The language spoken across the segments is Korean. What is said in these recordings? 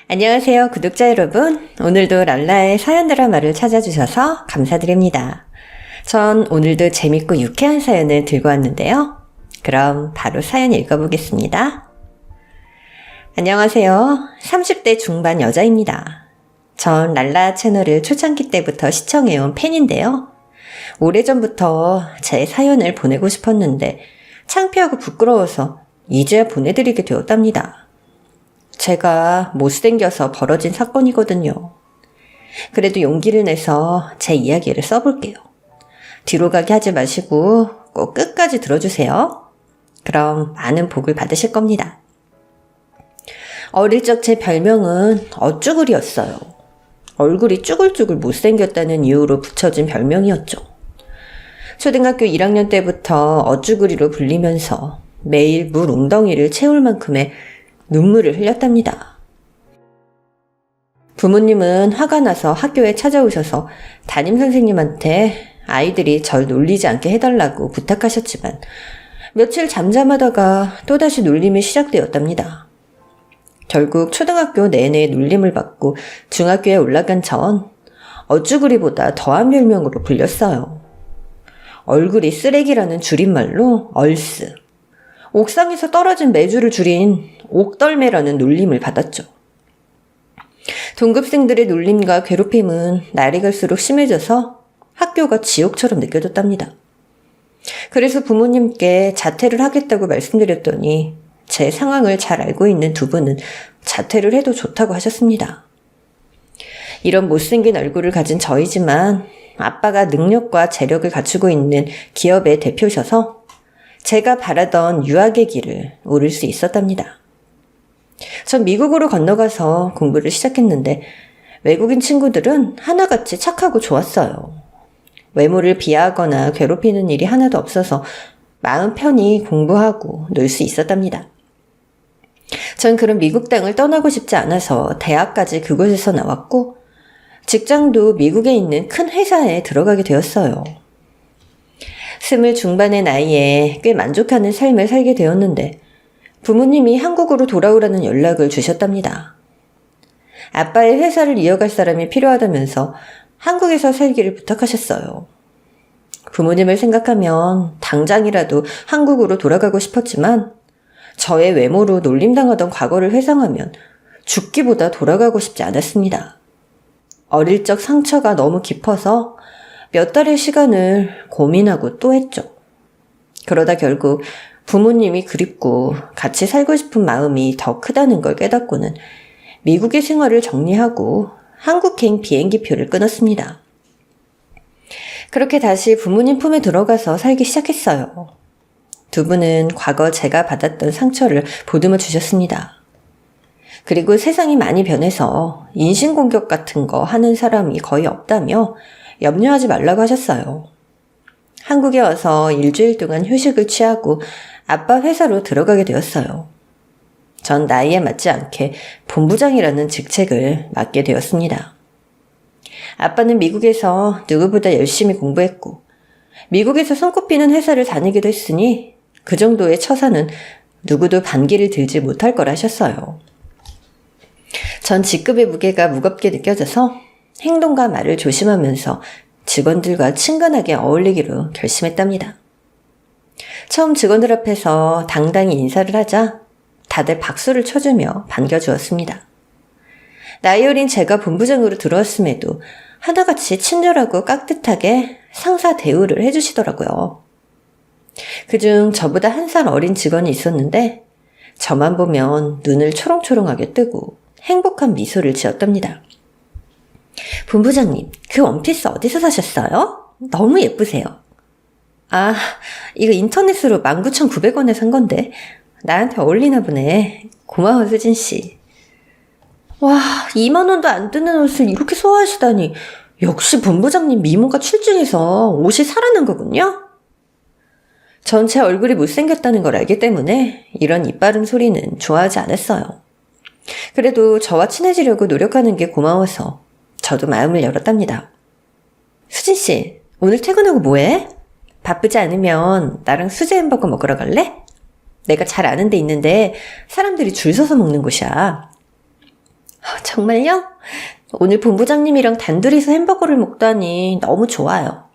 안녕하세요, 구독자 여러분. 오늘도 랄라의 사연 드라마를 찾아주셔서 감사드립니다. 전 오늘도 재밌고 유쾌한 사연을 들고 왔는데요. 그럼 바로 사연 읽어보겠습니다. 안녕하세요. 30대 중반 여자입니다. 전 랄라 채널을 초창기 때부터 시청해온 팬인데요. 오래전부터 제 사연을 보내고 싶었는데 창피하고 부끄러워서 이제야 보내드리게 되었답니다. 제가 못생겨서 벌어진 사건이거든요. 그래도 용기를 내서 제 이야기를 써볼게요. 뒤로 가게 하지 마시고 꼭 끝까지 들어주세요. 그럼 많은 복을 받으실 겁니다. 어릴 적 제 별명은 어쭈구리였어요. 얼굴이 쭈글쭈글 못생겼다는 이유로 붙여진 별명이었죠. 초등학교 1학년 때부터 어쭈구리로 불리면서 매일 물 웅덩이를 채울 만큼의 눈물을 흘렸답니다. 부모님은 화가 나서 학교에 찾아오셔서 담임선생님한테 아이들이 절 놀리지 않게 해달라고 부탁하셨지만 며칠 잠잠하다가 또다시 놀림이 시작되었답니다. 결국 초등학교 내내 놀림을 받고 중학교에 올라간 전 어쭈구리보다 더한 별명으로 불렸어요. 얼굴이 쓰레기라는 줄임말로 얼스, 옥상에서 떨어진 메주를 줄인 옥덜매라는 놀림을 받았죠. 동급생들의 놀림과 괴롭힘은 날이 갈수록 심해져서 학교가 지옥처럼 느껴졌답니다. 그래서 부모님께 자퇴를 하겠다고 말씀드렸더니 제 상황을 잘 알고 있는 두 분은 자퇴를 해도 좋다고 하셨습니다. 이런 못생긴 얼굴을 가진 저이지만 아빠가 능력과 재력을 갖추고 있는 기업의 대표셔서 제가 바라던 유학의 길을 오를 수 있었답니다. 전 미국으로 건너가서 공부를 시작했는데 외국인 친구들은 하나같이 착하고 좋았어요. 외모를 비하하거나 괴롭히는 일이 하나도 없어서 마음 편히 공부하고 놀 수 있었답니다. 전 그런 미국 땅을 떠나고 싶지 않아서 대학까지 그곳에서 나왔고 직장도 미국에 있는 큰 회사에 들어가게 되었어요. 20 중반의 나이에 꽤 만족하는 삶을 살게 되었는데 부모님이 한국으로 돌아오라는 연락을 주셨답니다. 아빠의 회사를 이어갈 사람이 필요하다면서 한국에서 살기를 부탁하셨어요. 부모님을 생각하면 당장이라도 한국으로 돌아가고 싶었지만 저의 외모로 놀림당하던 과거를 회상하면 죽기보다 돌아가고 싶지 않았습니다. 어릴 적 상처가 너무 깊어서 몇 달의 시간을 고민하고 또 했죠. 그러다 결국 부모님이 그립고 같이 살고 싶은 마음이 더 크다는 걸 깨닫고는 미국의 생활을 정리하고 한국행 비행기표를 끊었습니다. 그렇게 다시 부모님 품에 들어가서 살기 시작했어요. 두 분은 과거 제가 받았던 상처를 보듬어 주셨습니다. 그리고 세상이 많이 변해서 인신공격 같은 거 하는 사람이 거의 없다며 염려하지 말라고 하셨어요. 한국에 와서 일주일 동안 휴식을 취하고 아빠 회사로 들어가게 되었어요. 전 나이에 맞지 않게 본부장이라는 직책을 맡게 되었습니다. 아빠는 미국에서 누구보다 열심히 공부했고 미국에서 손꼽히는 회사를 다니기도 했으니 그 정도의 처사는 누구도 반기를 들지 못할 거라 하셨어요. 전 직급의 무게가 무겁게 느껴져서 행동과 말을 조심하면서 직원들과 친근하게 어울리기로 결심했답니다. 처음 직원들 앞에서 당당히 인사를 하자 다들 박수를 쳐주며 반겨주었습니다. 나이 어린 제가 본부장으로 들어왔음에도 하나같이 친절하고 깍듯하게 상사 대우를 해주시더라고요. 그중 저보다 1살 어린 직원이 있었는데 저만 보면 눈을 초롱초롱하게 뜨고 행복한 미소를 지었답니다. 본부장님, 그 원피스 어디서 사셨어요? 너무 예쁘세요. 아, 이거 인터넷으로 19,900원에 산 건데 나한테 어울리나 보네. 고마워, 수진씨. 와, 2만 원도 안 드는 옷을 이렇게 소화하시다니 역시 본부장님 미모가 출중해서 옷이 살아난 거군요. 전 제 얼굴이 못생겼다는 걸 알기 때문에 이런 이빠른 소리는 좋아하지 않았어요. 그래도 저와 친해지려고 노력하는 게 고마워서 저도 마음을 열었답니다. 수진씨, 오늘 퇴근하고 뭐해? 바쁘지 않으면 나랑 수제 햄버거 먹으러 갈래? 내가 잘 아는 데 있는데 사람들이 줄 서서 먹는 곳이야. 정말요? 오늘 본부장님이랑 단둘이서 햄버거를 먹다니 너무 좋아요.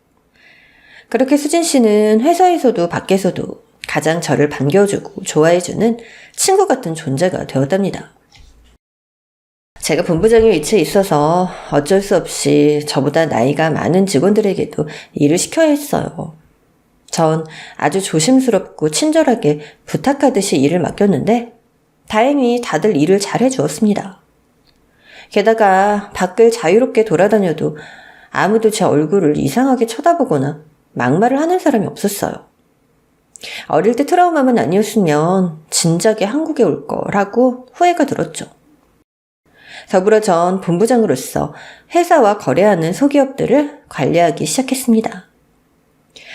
그렇게 수진 씨는 회사에서도 밖에서도 가장 저를 반겨주고 좋아해주는 친구 같은 존재가 되었답니다. 제가 본부장의 위치에 있어서 어쩔 수 없이 저보다 나이가 많은 직원들에게도 일을 시켜야 했어요. 전 아주 조심스럽고 친절하게 부탁하듯이 일을 맡겼는데 다행히 다들 일을 잘 해주었습니다. 게다가 밖을 자유롭게 돌아다녀도 아무도 제 얼굴을 이상하게 쳐다보거나 막말을 하는 사람이 없었어요. 어릴 때 트라우마만 아니었으면 진작에 한국에 올 거라고 후회가 들었죠. 더불어 전 본부장으로서 회사와 거래하는 소기업들을 관리하기 시작했습니다.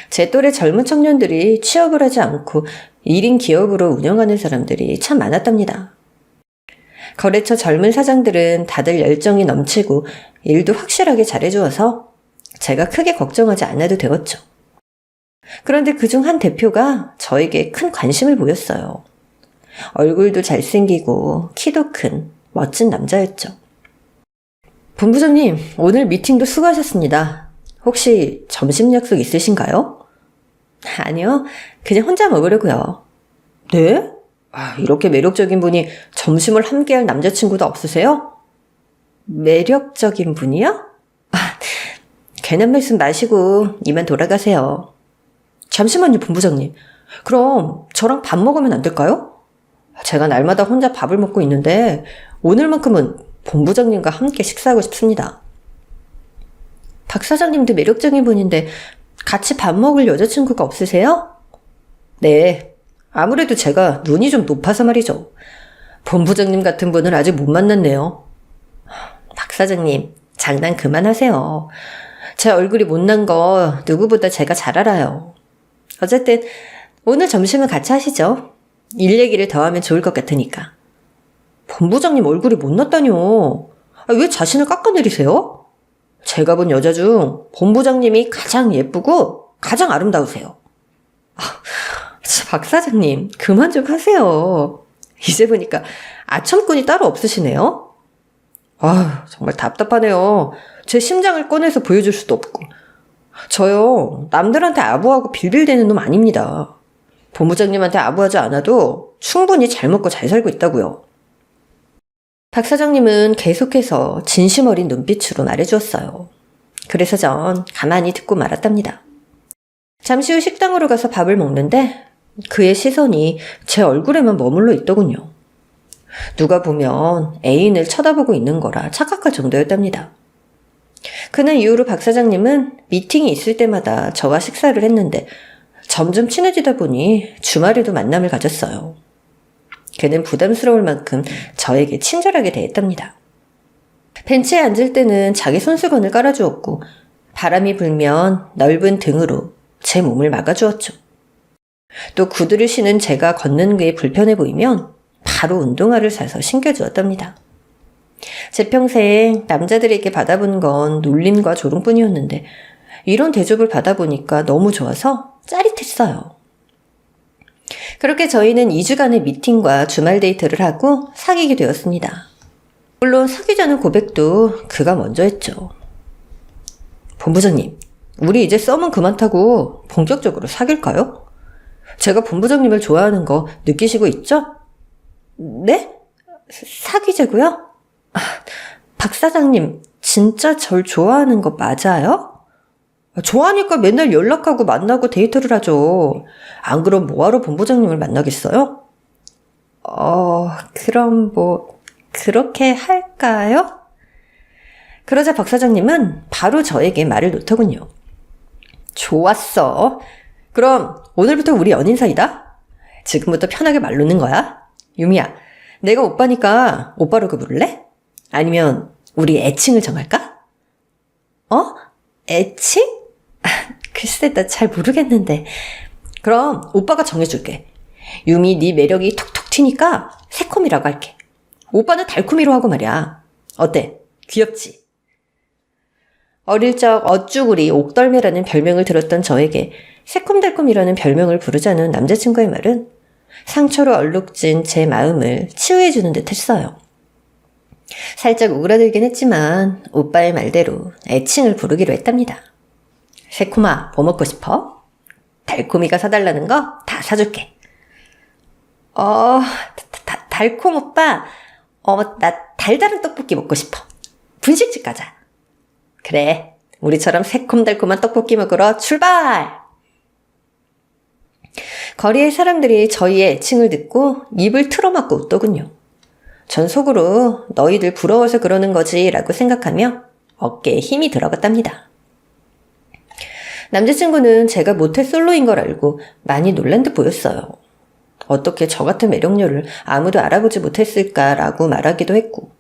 제 또래 젊은 청년들이 취업을 하지 않고 1인 기업으로 운영하는 사람들이 참 많았답니다. 거래처 젊은 사장들은 다들 열정이 넘치고 일도 확실하게 잘해주어서 제가 크게 걱정하지 않아도 되었죠. 그런데 그중 한 대표가 저에게 큰 관심을 보였어요. 얼굴도 잘생기고 키도 큰 멋진 남자였죠. 본부장님, 오늘 미팅도 수고하셨습니다. 혹시 점심 약속 있으신가요? 아니요, 그냥 혼자 먹으려고요. 네? 이렇게 매력적인 분이 점심을 함께할 남자친구도 없으세요? 매력적인 분이요? 괜한 말씀 마시고 이만 돌아가세요. 잠시만요, 본부장님. 그럼 저랑 밥 먹으면 안 될까요? 제가 날마다 혼자 밥을 먹고 있는데 오늘만큼은 본부장님과 함께 식사하고 싶습니다. 박 사장님도 매력적인 분인데 같이 밥 먹을 여자친구가 없으세요? 네, 아무래도 제가 눈이 좀 높아서 말이죠. 본부장님 같은 분을 아직 못 만났네요. 박 사장님, 장난 그만하세요. 제 얼굴이 못난 거 누구보다 제가 잘 알아요. 어쨌든 오늘 점심은 같이 하시죠. 일 얘기를 더 하면 좋을 것 같으니까. 본부장님 얼굴이 못났다뇨. 왜 자신을 깎아내리세요? 제가 본 여자 중 본부장님이 가장 예쁘고 가장 아름다우세요. 박 사장님, 그만 좀 하세요. 이제 보니까 아첨꾼이 따로 없으시네요. 정말 답답하네요. 제 심장을 꺼내서 보여줄 수도 없고. 저요, 남들한테 아부하고 빌빌대는 놈 아닙니다. 본부장님한테 아부하지 않아도 충분히 잘 먹고 잘 살고 있다고요. 박 사장님은 계속해서 진심 어린 눈빛으로 말해주었어요. 그래서 전 가만히 듣고 말았답니다. 잠시 후 식당으로 가서 밥을 먹는데 그의 시선이 제 얼굴에만 머물러 있더군요. 누가 보면 애인을 쳐다보고 있는 거라 착각할 정도였답니다. 그날 이후로 박 사장님은 미팅이 있을 때마다 저와 식사를 했는데 점점 친해지다 보니 주말에도 만남을 가졌어요. 그는 부담스러울 만큼 저에게 친절하게 대했답니다. 벤치에 앉을 때는 자기 손수건을 깔아주었고 바람이 불면 넓은 등으로 제 몸을 막아주었죠. 또 구두를 신은 제가 걷는 게 불편해 보이면 바로 운동화를 사서 신겨주었답니다. 제 평생 남자들에게 받아본 건 놀림과 조롱뿐이었는데 이런 대접을 받아보니까 너무 좋아서 짜릿했어요. 그렇게 저희는 2주간의 미팅과 주말 데이트를 하고 사귀게 되었습니다. 물론 사귀자는 고백도 그가 먼저 했죠. 본부장님, 우리 이제 썸은 그만 타고 본격적으로 사귈까요? 제가 본부장님을 좋아하는 거 느끼시고 있죠? 네? 사귀자고요? 박 사장님, 진짜 절 좋아하는 거 맞아요? 좋아하니까 맨날 연락하고 만나고 데이트를 하죠. 안 그럼 뭐하러 본부장님을 만나겠어요? 그럼 그렇게 할까요? 그러자 박 사장님은 바로 저에게 말을 놓더군요. 좋았어. 그럼 오늘부터 우리 연인 사이다? 지금부터 편하게 말 놓는 거야? 유미야, 내가 오빠니까 오빠라고 부를래? 아니면 우리 애칭을 정할까? 애칭? 글쎄, 나 잘 모르겠는데. 그럼 오빠가 정해줄게. 유미, 네 매력이 톡톡 튀니까 새콤이라고 할게. 오빠는 달콤이로 하고 말이야. 어때? 귀엽지? 어릴 적 어쭈구리 옥덜매라는 별명을 들었던 저에게 새콤달콤이라는 별명을 부르자는 남자친구의 말은 상처로 얼룩진 제 마음을 치유해주는 듯 했어요. 살짝 오그라들긴 했지만 오빠의 말대로 애칭을 부르기로 했답니다. 새콤아, 뭐 먹고 싶어? 달콤이가 사달라는 거 다 사줄게. 달콤 오빠, 나 달달한 떡볶이 먹고 싶어. 분식집 가자. 그래, 우리처럼 새콤달콤한 떡볶이 먹으러 출발! 거리의 사람들이 저희의 애칭을 듣고 입을 틀어막고 웃더군요. 전 속으로 너희들 부러워서 그러는 거지 라고 생각하며 어깨에 힘이 들어갔답니다. 남자친구는 제가 모태 솔로인 걸 알고 많이 놀란 듯 보였어요. 어떻게 저 같은 매력녀를 아무도 알아보지 못했을까라고 말하기도 했고,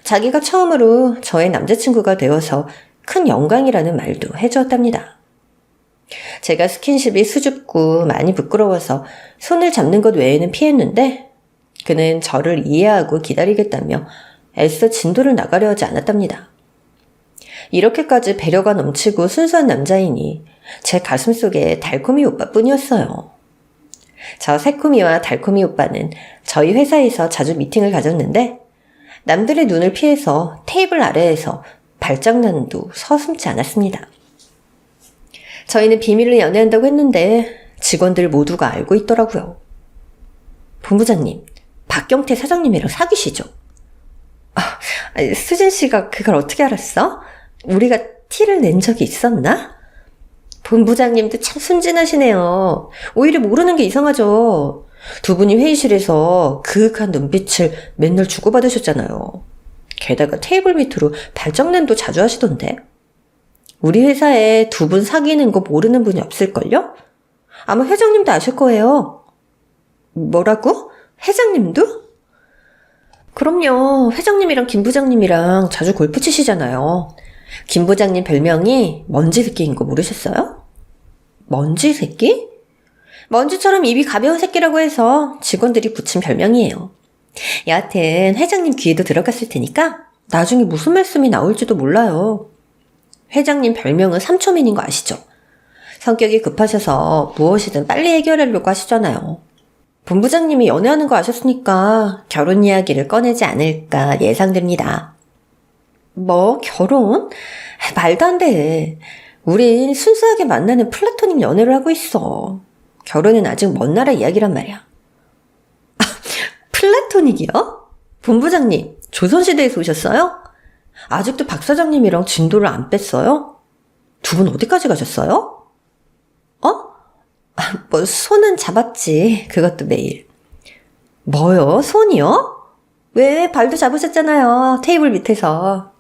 자기가 처음으로 저의 남자친구가 되어서 큰 영광이라는 말도 해주었답니다. 제가 스킨십이 수줍고 많이 부끄러워서 손을 잡는 것 외에는 피했는데 그는 저를 이해하고 기다리겠다며 애써 진도를 나가려 하지 않았답니다. 이렇게까지 배려가 넘치고 순수한 남자이니 제 가슴속에 달콤이 오빠뿐이었어요. 저 새콤이와 달콤이 오빠는 저희 회사에서 자주 미팅을 가졌는데 남들의 눈을 피해서 테이블 아래에서 발장난도 서슴지 않았습니다. 저희는 비밀로 연애한다고 했는데 직원들 모두가 알고 있더라고요. 본부장님, 박경태 사장님이랑 사귀시죠? 수진 씨가 그걸 어떻게 알았어? 우리가 티를 낸 적이 있었나? 본부장님도 참 순진하시네요. 오히려 모르는 게 이상하죠. 두 분이 회의실에서 그윽한 눈빛을 맨날 주고받으셨잖아요. 게다가 테이블 밑으로 발정난도 자주 하시던데. 우리 회사에 두 분 사귀는 거 모르는 분이 없을걸요? 아마 회장님도 아실 거예요. 뭐라고? 회장님도? 그럼요. 회장님이랑 김 부장님이랑 자주 골프 치시잖아요. 김 부장님 별명이 먼지 새끼인 거 모르셨어요? 먼지 새끼? 먼지처럼 입이 가벼운 새끼라고 해서 직원들이 붙인 별명이에요. 여하튼 회장님 귀에도 들어갔을 테니까 나중에 무슨 말씀이 나올지도 몰라요. 회장님 별명은 삼초맨인 거 아시죠? 성격이 급하셔서 무엇이든 빨리 해결하려고 하시잖아요. 본부장님이 연애하는 거 아셨으니까 결혼 이야기를 꺼내지 않을까 예상됩니다. 뭐 결혼? 말도 안 돼. 우린 순수하게 만나는 플라토닉 연애를 하고 있어. 결혼은 아직 먼 나라 이야기란 말이야. 플라토닉이요? 본부장님, 조선시대에서 오셨어요? 아직도 박 사장님이랑 진도를 안 뺐어요? 두 분 어디까지 가셨어요? 뭐 손은 잡았지. 그것도 매일. 뭐요? 손이요? 왜? 발도 잡으셨잖아요. 테이블 밑에서.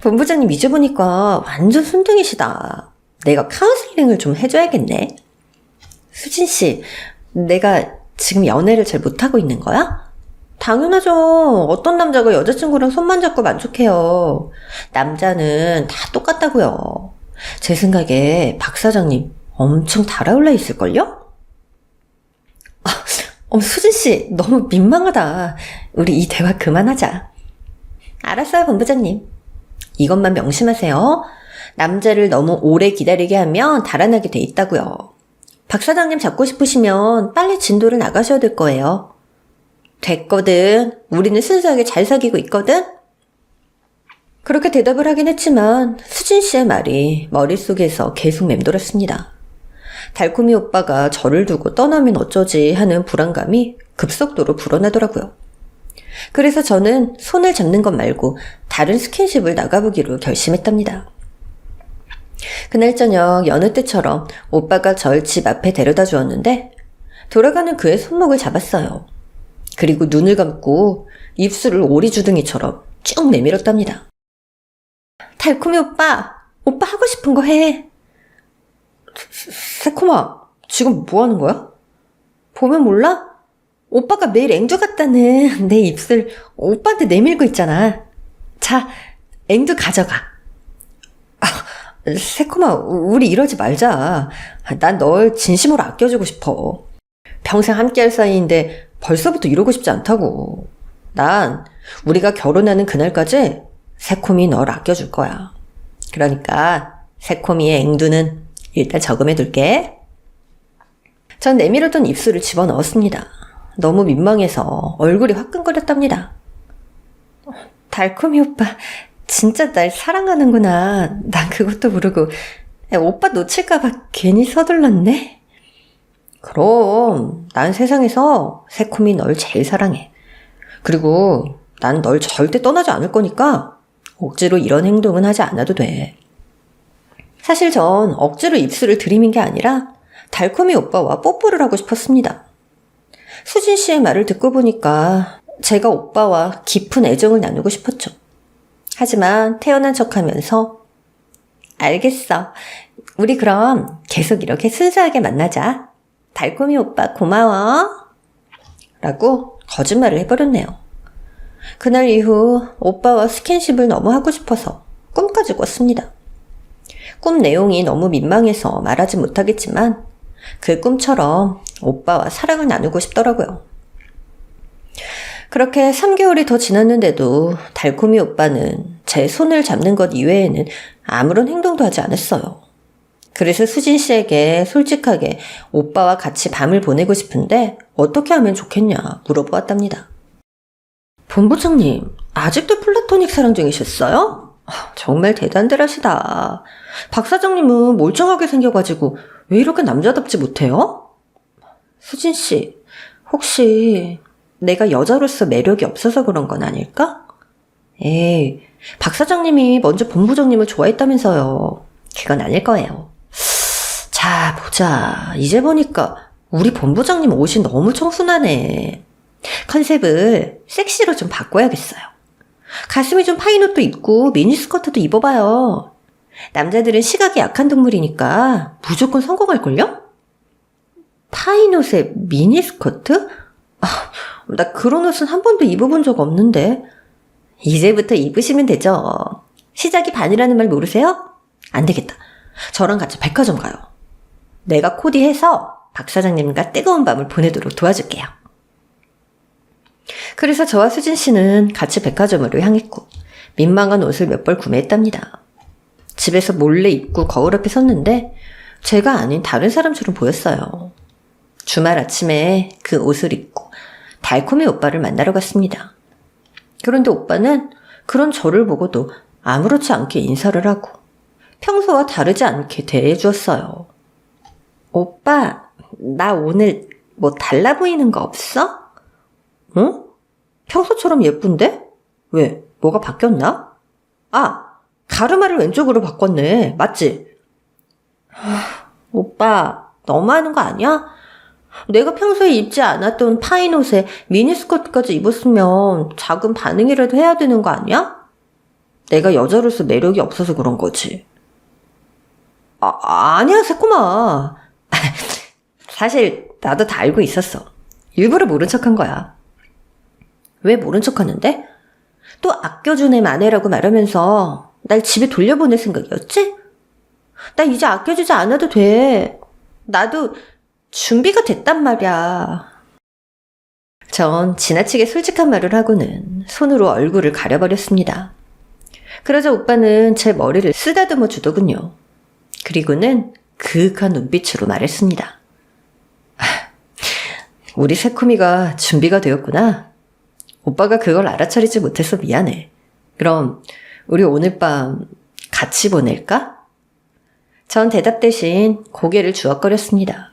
본부장님 잊어보니까 완전 순둥이시다. 내가 카운슬링을 좀 해줘야겠네. 수진씨, 내가 지금 연애를 잘 못하고 있는 거야? 당연하죠. 어떤 남자가 여자친구랑 손만 잡고 만족해요. 남자는 다 똑같다고요. 제 생각에 박 사장님 엄청 달아올라 있을걸요? 수진씨, 너무 민망하다. 우리 이 대화 그만하자. 알았어요, 본부장님. 이것만 명심하세요. 남자를 너무 오래 기다리게 하면 달아나게 돼 있다고요. 박 사장님 잡고 싶으시면 빨리 진도를 나가셔야 될 거예요. 됐거든. 우리는 순수하게 잘 사귀고 있거든. 그렇게 대답을 하긴 했지만 수진 씨의 말이 머릿속에서 계속 맴돌았습니다. 달콤이 오빠가 저를 두고 떠나면 어쩌지 하는 불안감이 급속도로 불어나더라고요. 그래서 저는 손을 잡는 것 말고 다른 스킨십을 나가보기로 결심했답니다. 그날 저녁 여느 때처럼 오빠가 절 집 앞에 데려다 주었는데 돌아가는 그의 손목을 잡았어요. 그리고 눈을 감고 입술을 오리주둥이처럼 쭉 내밀었답니다. 달콤이 오빠 하고 싶은 거 해. 새콤아, 지금 뭐 하는 거야? 보면 몰라? 오빠가 매일 앵두 같다는 내 입술 오빠한테 내밀고 있잖아. 자, 앵두 가져가. 새콤아, 우리 이러지 말자. 난 널 진심으로 아껴주고 싶어. 평생 함께할 사이인데 벌써부터 이러고 싶지 않다고. 난 우리가 결혼하는 그날까지 새콤이 널 아껴줄 거야. 그러니까 새콤이의 앵두는 일단 저금해둘게. 전 내밀어둔 입술을 집어넣었습니다. 너무 민망해서 얼굴이 화끈거렸답니다. 달콤이 오빠 진짜 날 사랑하는구나. 난 그것도 모르고 오빠 놓칠까봐 괜히 서둘렀네. 그럼 난 세상에서 새콤이 널 제일 사랑해. 그리고 난 널 절대 떠나지 않을 거니까 억지로 이런 행동은 하지 않아도 돼. 사실 전 억지로 입술을 들이민 게 아니라 달콤이 오빠와 뽀뽀를 하고 싶었습니다. 수진 씨의 말을 듣고 보니까 제가 오빠와 깊은 애정을 나누고 싶었죠. 하지만 태연한 척하면서 알겠어. 우리 그럼 계속 이렇게 순수하게 만나자. 달콤이 오빠 고마워. 라고 거짓말을 해버렸네요. 그날 이후 오빠와 스킨십을 너무 하고 싶어서 꿈까지 꿨습니다. 꿈 내용이 너무 민망해서 말하지 못하겠지만 그 꿈처럼 오빠와 사랑을 나누고 싶더라고요. 그렇게 3개월이 더 지났는데도 달콤이 오빠는 제 손을 잡는 것 이외에는 아무런 행동도 하지 않았어요. 그래서 수진 씨에게 솔직하게 오빠와 같이 밤을 보내고 싶은데 어떻게 하면 좋겠냐 물어보았답니다. 본부장님, 아직도 플라토닉 사랑 중이셨어요? 정말 대단들 하시다. 박 사장님은 멀쩡하게 생겨가지고 왜 이렇게 남자답지 못해요? 수진 씨, 혹시 내가 여자로서 매력이 없어서 그런 건 아닐까? 에이, 박 사장님이 먼저 본부장님을 좋아했다면서요. 그건 아닐 거예요. 자, 보자. 이제 보니까 우리 본부장님 옷이 너무 청순하네. 컨셉을 섹시로 좀 바꿔야겠어요. 가슴이 좀 파인 옷도 입고 미니스커트도 입어봐요. 남자들은 시각이 약한 동물이니까 무조건 성공할걸요? 파인 옷에 미니스커트? 나 그런 옷은 한 번도 입어본 적 없는데. 이제부터 입으시면 되죠. 시작이 반이라는 말 모르세요? 안 되겠다. 저랑 같이 백화점 가요. 내가 코디해서 박 사장님과 뜨거운 밤을 보내도록 도와줄게요. 그래서 저와 수진 씨는 같이 백화점으로 향했고 민망한 옷을 몇 벌 구매했답니다. 집에서 몰래 입고 거울 앞에 섰는데 제가 아닌 다른 사람처럼 보였어요. 주말 아침에 그 옷을 입고 달콤이 오빠를 만나러 갔습니다. 그런데 오빠는 그런 저를 보고도 아무렇지 않게 인사를 하고 평소와 다르지 않게 대해주었어요. 오빠, 나 오늘 뭐 달라 보이는 거 없어? 응? 평소처럼 예쁜데? 왜? 뭐가 바뀌었나? 가르마를 왼쪽으로 바꿨네. 맞지? 오빠, 너무하는 거 아니야? 내가 평소에 입지 않았던 파인 옷에 미니스커트까지 입었으면 작은 반응이라도 해야 되는 거 아니야? 내가 여자로서 매력이 없어서 그런 거지. 아니야, 새콤아. 사실 나도 다 알고 있었어. 일부러 모른 척한 거야. 왜 모른 척하는데? 또 아껴준 애 마네라고 말하면서 날 집에 돌려보낼 생각이었지? 나 이제 아껴주지 않아도 돼. 나도 준비가 됐단 말이야. 전 지나치게 솔직한 말을 하고는 손으로 얼굴을 가려버렸습니다. 그러자 오빠는 제 머리를 쓰다듬어 주더군요. 그리고는 그윽한 눈빛으로 말했습니다. 우리 새콤이가 준비가 되었구나. 오빠가 그걸 알아차리지 못해서 미안해. 그럼 우리 오늘 밤 같이 보낼까? 전 대답 대신 고개를 주걱거렸습니다.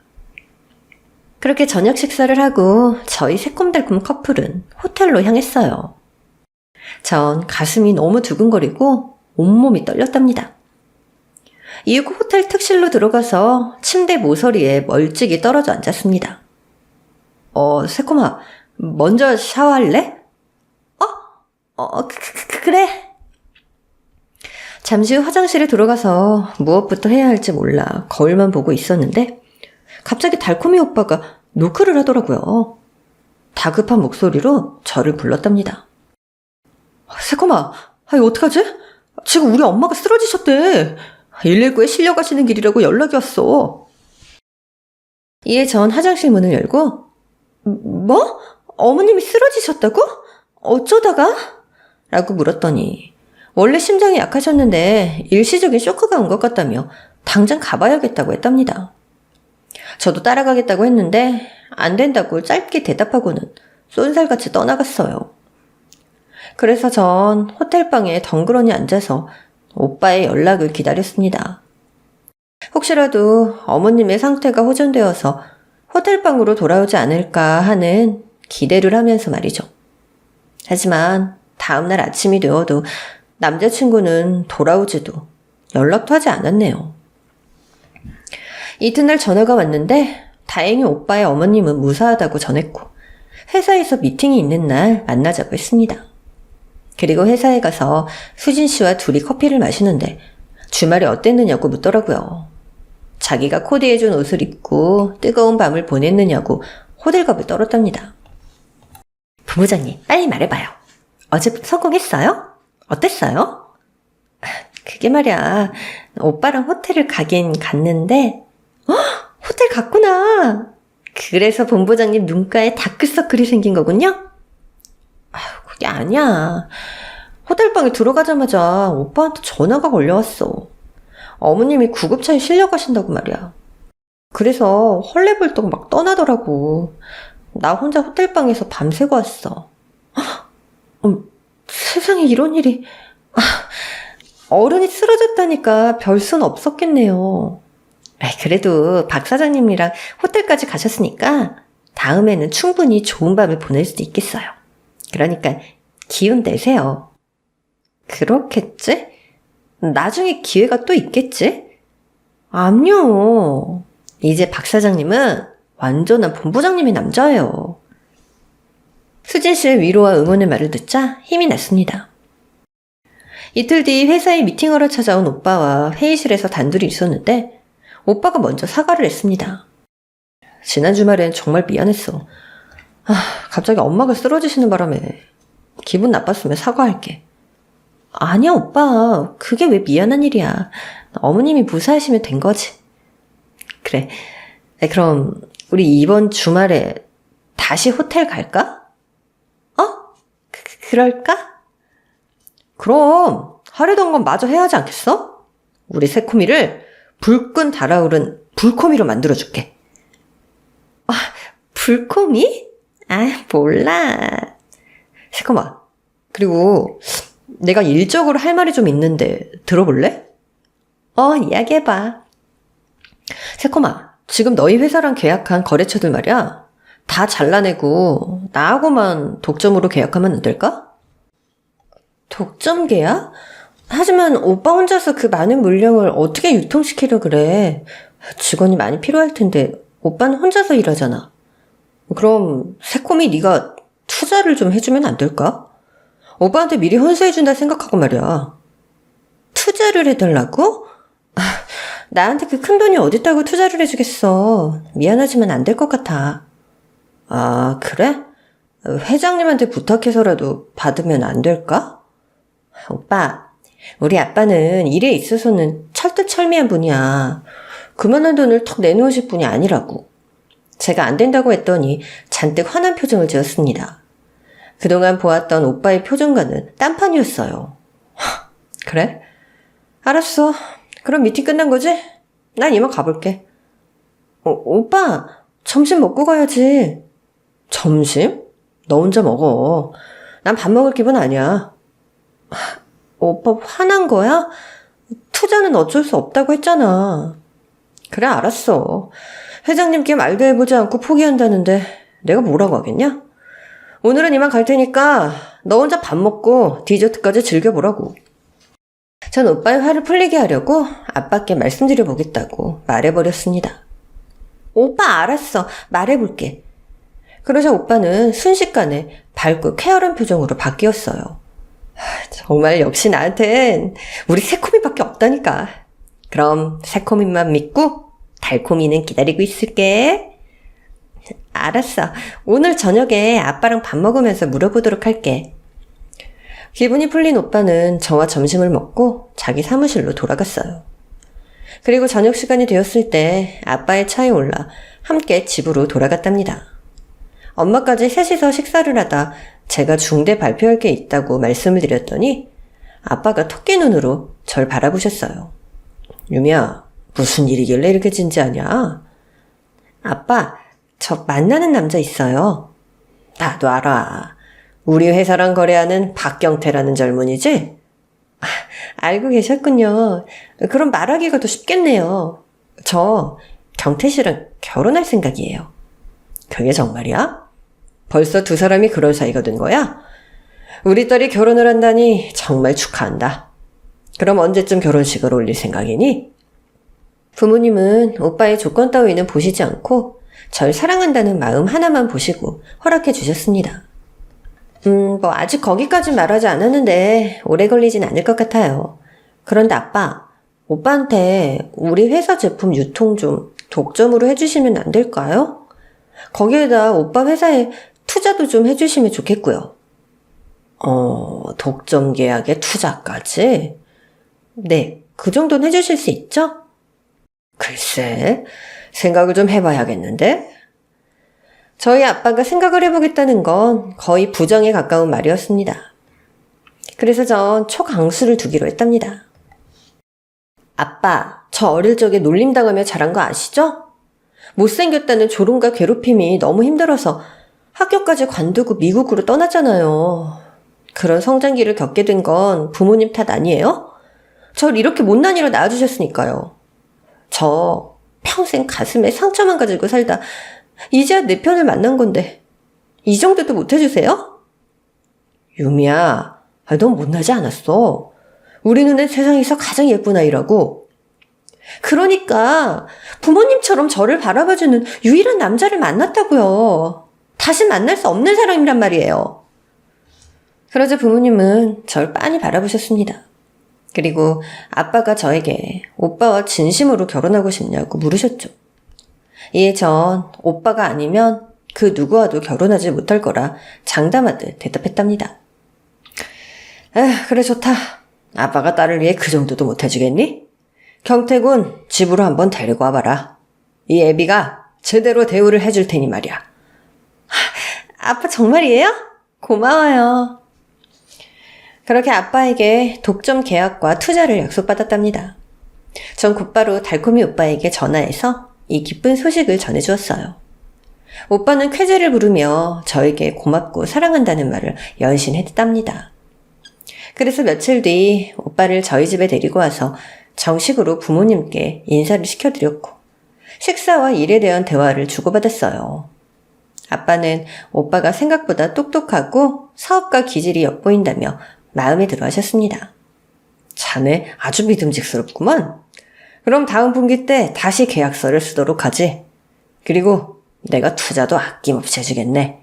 그렇게 저녁 식사를 하고 저희 새콤달콤 커플은 호텔로 향했어요. 전 가슴이 너무 두근거리고 온몸이 떨렸답니다. 이후 호텔 특실로 들어가서 침대 모서리에 멀찍이 떨어져 앉았습니다. 새콤아, 먼저 샤워할래? 그래. 잠시 후 화장실에 들어가서 무엇부터 해야 할지 몰라 거울만 보고 있었는데 갑자기 달콤이 오빠가 노크를 하더라고요. 다급한 목소리로 저를 불렀답니다. 새콤아, 어떡하지? 지금 우리 엄마가 쓰러지셨대. 119에 실려가시는 길이라고 연락이 왔어. 이에 전 화장실 문을 열고 어머님이 쓰러지셨다고? 어쩌다가? 라고 물었더니 원래 심장이 약하셨는데 일시적인 쇼크가 온 것 같다며 당장 가봐야겠다고 했답니다. 저도 따라가겠다고 했는데 안 된다고 짧게 대답하고는 쏜살같이 떠나갔어요. 그래서 전 호텔방에 덩그러니 앉아서 오빠의 연락을 기다렸습니다. 혹시라도 어머님의 상태가 호전되어서 호텔방으로 돌아오지 않을까 하는 기대를 하면서 말이죠. 하지만 다음날 아침이 되어도 남자친구는 돌아오지도 연락도 하지 않았네요. 이튿날 전화가 왔는데 다행히 오빠의 어머님은 무사하다고 전했고 회사에서 미팅이 있는 날 만나자고 했습니다. 그리고 회사에 가서 수진 씨와 둘이 커피를 마시는데 주말에 어땠느냐고 묻더라고요. 자기가 코디해준 옷을 입고 뜨거운 밤을 보냈느냐고 호들갑을 떨었답니다. 부부장님, 빨리 말해봐요. 어제 성공했어요? 어땠어요? 그게 말이야, 오빠랑 호텔을 가긴 갔는데 호텔 갔구나. 그래서 본부장님 눈가에 다크서클이 생긴 거군요? 그게 아니야. 호텔방에 들어가자마자 오빠한테 전화가 걸려왔어. 어머님이 구급차에 실려가신다고 말이야. 그래서 헐레벌떡 막 떠나더라고. 나 혼자 호텔방에서 밤새고 왔어. 세상에 이런 일이. 어른이 쓰러졌다니까 별 순 없었겠네요. 그래도 박 사장님이랑 호텔까지 가셨으니까 다음에는 충분히 좋은 밤을 보낼 수도 있겠어요. 그러니까 기운 내세요. 그렇겠지? 나중에 기회가 또 있겠지? 아니요. 이제 박 사장님은 완전한 본부장님의 남자예요. 수진 씨의 위로와 응원의 말을 듣자 힘이 났습니다. 이틀 뒤 회사에 미팅하러 찾아온 오빠와 회의실에서 단둘이 있었는데 오빠가 먼저 사과를 했습니다. 지난 주말엔 정말 미안했어. 갑자기 엄마가 쓰러지시는 바람에 기분 나빴으면 사과할게. 아니야 오빠, 그게 왜 미안한 일이야. 어머님이 무사하시면 된 거지. 그래, 그럼 우리 이번 주말에 다시 호텔 갈까? 그럴까? 그럼 하려던 건 마저 해야 하지 않겠어? 우리 새코미를 불끈 달아오른 불코미로 만들어줄게. 불코미? 몰라. 새콤아, 그리고 내가 일적으로 할 말이 좀 있는데 들어볼래? 이야기해봐. 새콤아, 지금 너희 회사랑 계약한 거래처들 말이야. 다 잘라내고 나하고만 독점으로 계약하면 안 될까? 독점 계약? 하지만 오빠 혼자서 그 많은 물량을 어떻게 유통시키려 그래. 직원이 많이 필요할 텐데 오빠는 혼자서 일하잖아. 그럼 새콤이 네가 투자를 좀 해주면 안 될까? 오빠한테 미리 혼수해준다 생각하고 말이야. 투자를 해달라고? 나한테 그 큰 돈이 어딨다고 투자를 해주겠어. 미안하지만 안 될 것 같아. 그래? 회장님한테 부탁해서라도 받으면 안 될까? 오빠, 우리 아빠는 일에 있어서는 철두철미한 분이야. 그만한 돈을 턱 내놓으실 분이 아니라고. 제가 안 된다고 했더니 잔뜩 화난 표정을 지었습니다. 그동안 보았던 오빠의 표정과는 딴판이었어요. 그래? 알았어. 그럼 미팅 끝난 거지? 난 이만 가볼게. 오빠, 점심 먹고 가야지. 점심? 너 혼자 먹어. 난 밥 먹을 기분 아니야. 오빠 화난 거야? 투자는 어쩔 수 없다고 했잖아. 그래, 알았어. 회장님께 말도 해보지 않고 포기한다는데 내가 뭐라고 하겠냐? 오늘은 이만 갈 테니까 너 혼자 밥 먹고 디저트까지 즐겨보라고. 전 오빠의 화를 풀리게 하려고 아빠께 말씀드려보겠다고 말해버렸습니다. 오빠 알았어. 말해볼게. 그러자 오빠는 순식간에 밝고 쾌활한 표정으로 바뀌었어요. 정말 역시 나한텐 우리 새코미밖에 없다니까. 그럼 새코미만 믿고 달코미는 기다리고 있을게. 알았어. 오늘 저녁에 아빠랑 밥 먹으면서 물어보도록 할게. 기분이 풀린 오빠는 저와 점심을 먹고 자기 사무실로 돌아갔어요. 그리고 저녁 시간이 되었을 때 아빠의 차에 올라 함께 집으로 돌아갔답니다. 엄마까지 셋이서 식사를 하다 제가 중대 발표할 게 있다고 말씀을 드렸더니 아빠가 토끼 눈으로 절 바라보셨어요. 유미야, 무슨 일이길래 이렇게 진지하냐? 아빠, 저 만나는 남자 있어요. 나도 알아. 우리 회사랑 거래하는 박경태라는 젊은이지? 알고 계셨군요. 그럼 말하기가 더 쉽겠네요. 저 경태 씨랑 결혼할 생각이에요. 그게 정말이야? 벌써 두 사람이 그런 사이가 된 거야? 우리 딸이 결혼을 한다니 정말 축하한다. 그럼 언제쯤 결혼식을 올릴 생각이니? 부모님은 오빠의 조건 따위는 보시지 않고 절 사랑한다는 마음 하나만 보시고 허락해 주셨습니다. 아직 거기까지 말하지 않았는데 오래 걸리진 않을 것 같아요. 그런데 아빠, 오빠한테 우리 회사 제품 유통 좀 독점으로 해주시면 안 될까요? 거기에다 오빠 회사에 투자도 좀 해주시면 좋겠고요. 독점 계약에 투자까지? 네, 그 정도는 해주실 수 있죠? 글쎄, 생각을 좀 해봐야겠는데? 저희 아빠가 생각을 해보겠다는 건 거의 부정에 가까운 말이었습니다. 그래서 전 초강수를 두기로 했답니다. 아빠, 저 어릴 적에 놀림당하며 자란 거 아시죠? 못생겼다는 조롱과 괴롭힘이 너무 힘들어서 학교까지 관두고 미국으로 떠났잖아요. 그런 성장기를 겪게 된 건 부모님 탓 아니에요? 절 이렇게 못난이로 낳아주셨으니까요. 저 평생 가슴에 상처만 가지고 살다 이제야 내 편을 만난 건데 이 정도도 못해주세요? 유미야, 넌 못나지 않았어. 우리 눈엔 세상에서 가장 예쁜 아이라고. 그러니까 부모님처럼 저를 바라봐주는 유일한 남자를 만났다고요. 다시 만날 수 없는 사람이란 말이에요. 그러자 부모님은 절 빤히 바라보셨습니다. 그리고 아빠가 저에게 오빠와 진심으로 결혼하고 싶냐고 물으셨죠. 이에 전 오빠가 아니면 그 누구와도 결혼하지 못할 거라 장담하듯 대답했답니다. 그래 좋다. 아빠가 딸을 위해 그 정도도 못해주겠니? 경태군 집으로 한번 데리고 와봐라. 이 애비가 제대로 대우를 해줄 테니 말이야. 아빠 정말이에요? 고마워요. 그렇게 아빠에게 독점 계약과 투자를 약속받았답니다. 전 곧바로 달콤이 오빠에게 전화해서 이 기쁜 소식을 전해주었어요. 오빠는 쾌재를 부르며 저에게 고맙고 사랑한다는 말을 연신했답니다. 그래서 며칠 뒤 오빠를 저희 집에 데리고 와서 정식으로 부모님께 인사를 시켜드렸고 식사와 일에 대한 대화를 주고받았어요. 아빠는 오빠가 생각보다 똑똑하고 사업가 기질이 엿보인다며 마음에 들어 하셨습니다. 자네 아주 믿음직스럽구만. 그럼 다음 분기 때 다시 계약서를 쓰도록 하지. 그리고 내가 투자도 아낌없이 해주겠네.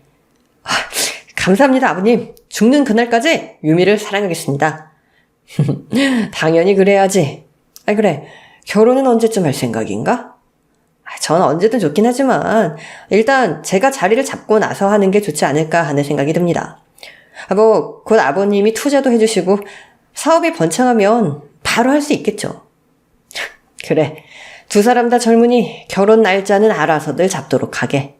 감사합니다, 아버님. 죽는 그날까지 유미를 사랑하겠습니다. 당연히 그래야지. 그래. 결혼은 언제쯤 할 생각인가? 전 언제든 좋긴 하지만 일단 제가 자리를 잡고 나서 하는 게 좋지 않을까 하는 생각이 듭니다. 곧 아버님이 투자도 해주시고 사업이 번창하면 바로 할 수 있겠죠. 그래. 두 사람 다 젊으니 결혼 날짜는 알아서들 잡도록 하게.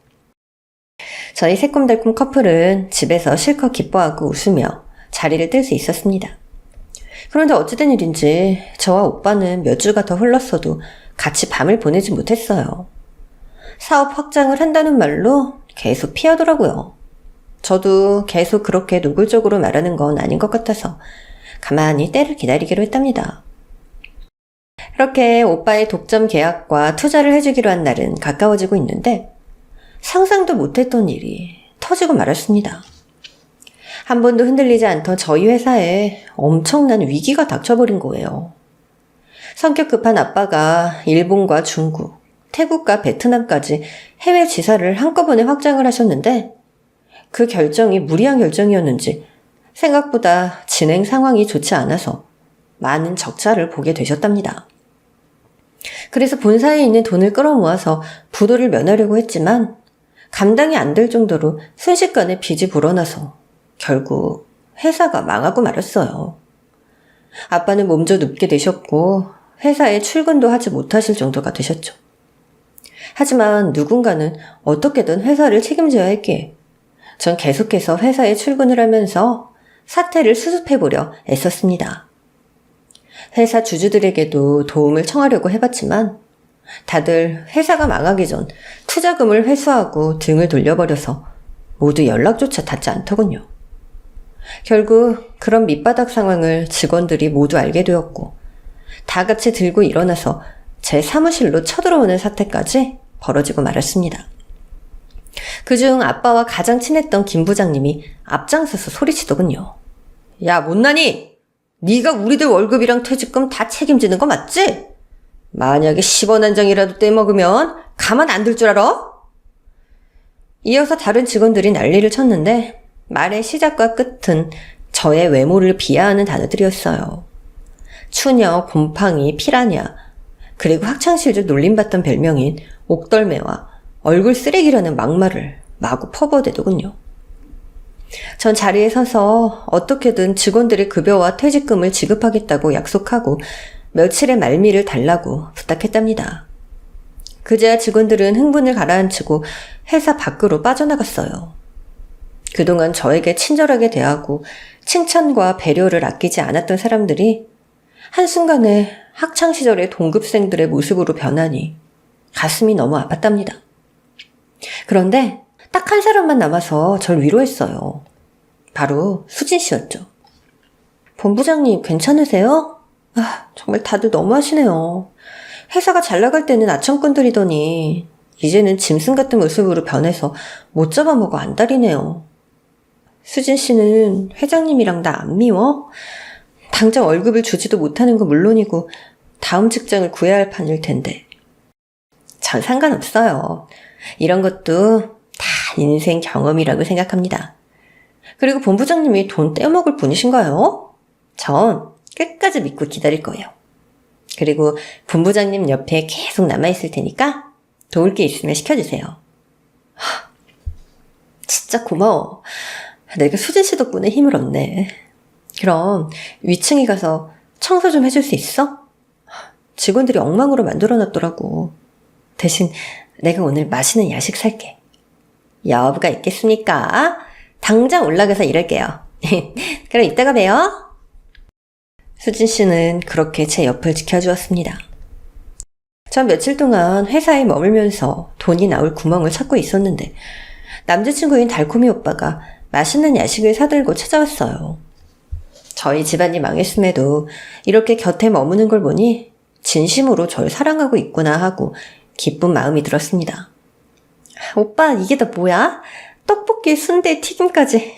저희 새콤달콤 커플은 집에서 실컷 기뻐하고 웃으며 자리를 뜰 수 있었습니다. 그런데 어찌된 일인지 저와 오빠는 몇 주가 더 흘렀어도 같이 밤을 보내지 못했어요. 사업 확장을 한다는 말로 계속 피하더라고요. 저도 계속 그렇게 노골적으로 말하는 건 아닌 것 같아서 가만히 때를 기다리기로 했답니다. 그렇게 오빠의 독점 계약과 투자를 해주기로 한 날은 가까워지고 있는데 상상도 못했던 일이 터지고 말았습니다. 한 번도 흔들리지 않던 저희 회사에 엄청난 위기가 닥쳐버린 거예요. 성격 급한 아빠가 일본과 중국, 태국과 베트남까지 해외 지사를 한꺼번에 확장을 하셨는데 그 결정이 무리한 결정이었는지 생각보다 진행 상황이 좋지 않아서 많은 적자를 보게 되셨답니다. 그래서 본사에 있는 돈을 끌어모아서 부도를 면하려고 했지만 감당이 안 될 정도로 순식간에 빚이 불어나서 결국 회사가 망하고 말았어요. 아빠는 몸져 눕게 되셨고 회사에 출근도 하지 못하실 정도가 되셨죠. 하지만 누군가는 어떻게든 회사를 책임져야 했기에 전 계속해서 회사에 출근을 하면서 사태를 수습해보려 애썼습니다. 회사 주주들에게도 도움을 청하려고 해봤지만 다들 회사가 망하기 전 투자금을 회수하고 등을 돌려버려서 모두 연락조차 닿지 않더군요. 결국 그런 밑바닥 상황을 직원들이 모두 알게 되었고 다 같이 들고 일어나서 제 사무실로 쳐들어오는 사태까지 벌어지고 말았습니다. 그중 아빠와 가장 친했던 김 부장님이 앞장서서 소리치더군요. 야, 못나니? 네가 우리들 월급이랑 퇴직금 다 책임지는 거 맞지? 만약에 10원 한 장이라도 떼먹으면 가만 안 둘 줄 알아? 이어서 다른 직원들이 난리를 쳤는데 말의 시작과 끝은 저의 외모를 비하하는 단어들이었어요. 추녀, 곰팡이, 피라냐, 그리고 학창시절 놀림받던 별명인 옥덜매와 얼굴 쓰레기라는 막말을 마구 퍼부어대더군요. 전 자리에 서서 어떻게든 직원들의 급여와 퇴직금을 지급하겠다고 약속하고 며칠의 말미를 달라고 부탁했답니다. 그제야 직원들은 흥분을 가라앉히고 회사 밖으로 빠져나갔어요. 그동안 저에게 친절하게 대하고 칭찬과 배려를 아끼지 않았던 사람들이 한순간에 학창시절의 동급생들의 모습으로 변하니 가슴이 너무 아팠답니다. 그런데 딱 한 사람만 남아서 절 위로했어요. 바로 수진 씨였죠. 본부장님 괜찮으세요? 정말 다들 너무하시네요. 회사가 잘 나갈 때는 아청꾼들이더니 이제는 짐승 같은 모습으로 변해서 못 잡아먹어 안달이네요. 수진 씨는 회장님이랑 나 안 미워? 당장 월급을 주지도 못하는 거 물론이고 다음 직장을 구해야 할 판일 텐데. 전 상관없어요. 이런 것도 다 인생 경험이라고 생각합니다. 그리고 본부장님이 돈 떼어먹을 분이신가요? 전 끝까지 믿고 기다릴 거예요. 그리고 본부장님 옆에 계속 남아있을 테니까 도울 게 있으면 시켜주세요. 진짜 고마워. 내가 수진 씨 덕분에 힘을 얻네. 그럼 위층에 가서 청소 좀 해줄 수 있어? 직원들이 엉망으로 만들어놨더라고. 대신 내가 오늘 맛있는 야식 살게. 여부가 있겠습니까? 당장 올라가서 일할게요. 그럼 이따가 봬요. 수진 씨는 그렇게 제 옆을 지켜주었습니다. 전 며칠 동안 회사에 머물면서 돈이 나올 구멍을 찾고 있었는데 남자친구인 달콤이 오빠가 맛있는 야식을 사들고 찾아왔어요. 저희 집안이 망했음에도 이렇게 곁에 머무는 걸 보니 진심으로 절 사랑하고 있구나 하고 기쁜 마음이 들었습니다. 오빠, 이게 다 뭐야? 떡볶이, 순대, 튀김까지